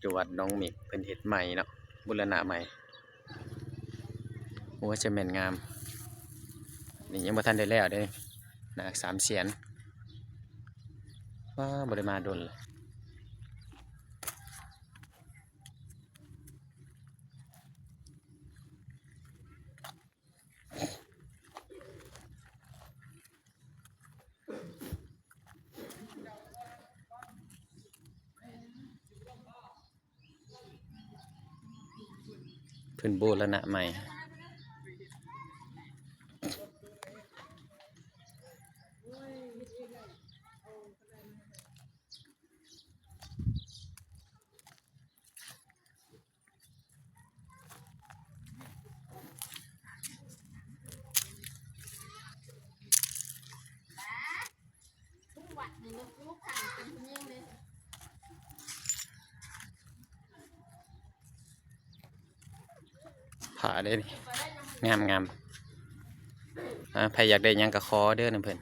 จังหวัดน้องหมิกเป็นเฮ็ดใหม่เนาะบูรณะใหม่โอ้จะแม่นงามนี่ยังบ่ทันได้แล้วเด้นาคสามเสียนว้าบ่ได้มาโดนเลยเพิ่นบูรณะใหม่ผาเด้นี่งามงามใครอยากได้หยังก็ขอเด้อนะเพิ่น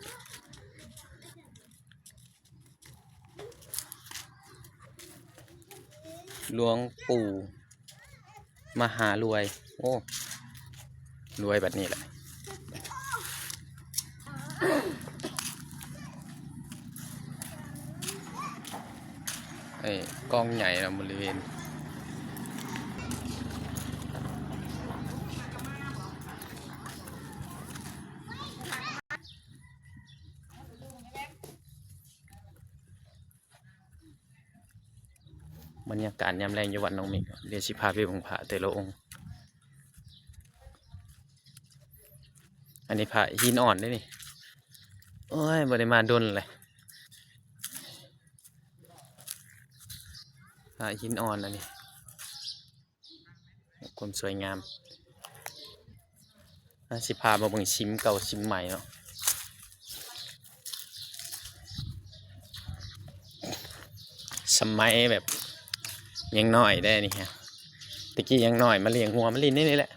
หลวงปู่มหารวยโอ้รวยแบบนี้แหละไอ้กล้องใหญ่นะบริเวณบรรยากาศยามแรงอยู่วัดน้องมิกเดี๋ยวสิพาไปเบิ่งพระแต่ละองค์อันนี้พระหินอ่อนด้วยนี่โอ้ยบ่ได้มาดนเลยพระหินอ่อนอันนี้ความสวยงามสิพามาเบิ่งชิมเก่าชิมใหม่เนาะสมัยแบบยังน้อยได้นี่ฮะตะกี้ยังน้อยมาเลี้ยงหัวมาลินนี่แหละ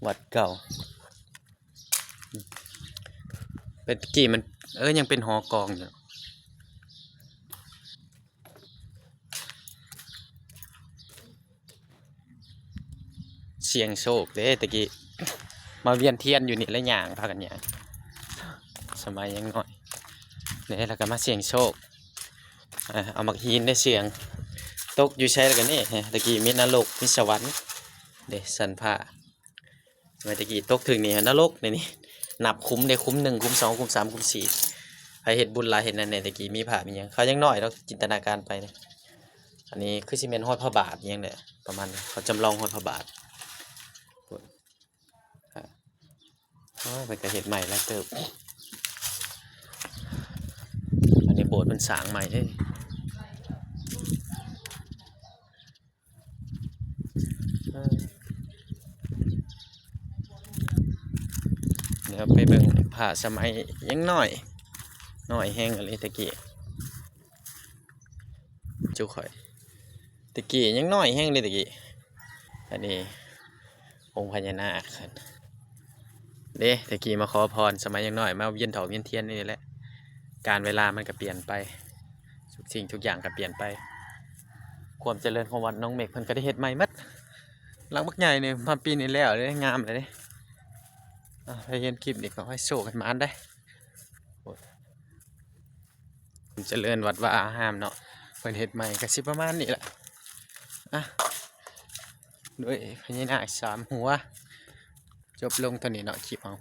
วัดเก่าเป็นตะกี้มันยังเป็นหอกองอยู่เสียงโชคเด้ตะกี้มาเวียนเทียนอยู่นี่แล้วย่างพากันย่างสมัยยังน้อยเนี่ยแล้วก็มาเสียงโชคเอามาหินได้เสียงตกอยู่ใช้แล้วกันนี่ตะกี้มีนรกมีสวรรค์เด้สันผ้าสมัยตะกี้ตกถึงนี่นรกนี่นับคุ้มได้คุ้มหนึ่งคุ้มสองคุ้มสามคุ้มสี่ใครเห็นบุญหลายเห็นนั่นเนี่ยตะกี้มีผ้ามีอย่างเขายังน้อยเราจินตนาการไปเนี่ยอันนี้คือซีเมนต์ห้อยพระบาทยังเนี่ยประมาณเขาจำลองห้อยพระบาทไปกระเห็ดใหม่แล้วเติบอันนี้โบสถ์มันสร้างใหม่เลยเดี๋ยวไปเบิ่งผ้าสมัยยังน้อยแห้งอะไรตะกี้จุข่อยตะกี้ยังน้อยแห้งเลยตะกี้อันนี้องค์พญานาคเด้ตะกี้มาขอพรสมัยยังน้อยมาเวียนเถาเวียนเทียนนี่แหละการเวลามันก็เปลี่ยนไปทุกสิ่งทุกอย่างก็เปลี่ยนไปความเจริญของวัดน้องเมฆเพิ่นก็ได้เฮ็ดใหม่หมดหลังบักใหญ่เนี่ยมาปีนี้แล้วได้งามเลยเด้ไปเห็นคลิปนี้ก็ให้โชคกันมาอันได้เจริญวัดว่าอาหามเนาะเพิ่นเฮ็ดใหม่ก็สิประมาณนี้แหละด้วยพญานาค3 หัวจบลงเท่านี้เนาะคลิปเอา